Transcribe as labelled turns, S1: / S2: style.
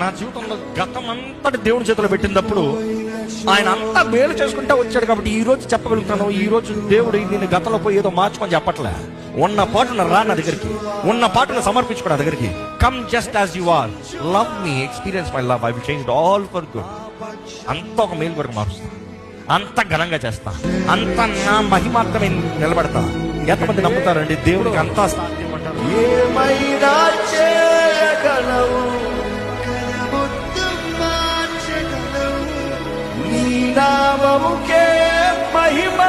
S1: నా జీవితంలో గతం అంతటి దేవుని చేతిలో పెట్టినప్పుడు ఆయన అంతా మేలు చేసుకుంటా వచ్చాడు. కాబట్టి ఈ రోజు చెప్పగలుగుతాను, ఈ రోజు దేవుడు నేను గతంలో పోయి ఏదో మార్చుకొని చెప్పట్లే. ఉన్న పాటున రా నా దగ్గరికి, ఉన్న పాటున సమర్పించుకో నా దగ్గరికి. Come just as you are, love me, experience my love, I will change all for good. అంత ఒక మేలు వరకు మారుస్తా, అంత ఘనంగా చేస్తా, అంత నా మహిమార్థమే నిలబడతా. ఎంతమంది నమ్ముతారండి దేవుడికి అంతా సాధ్యం అంటారు?
S2: ఏమైనా చేయగలవు, నీ నామముకే మహిమ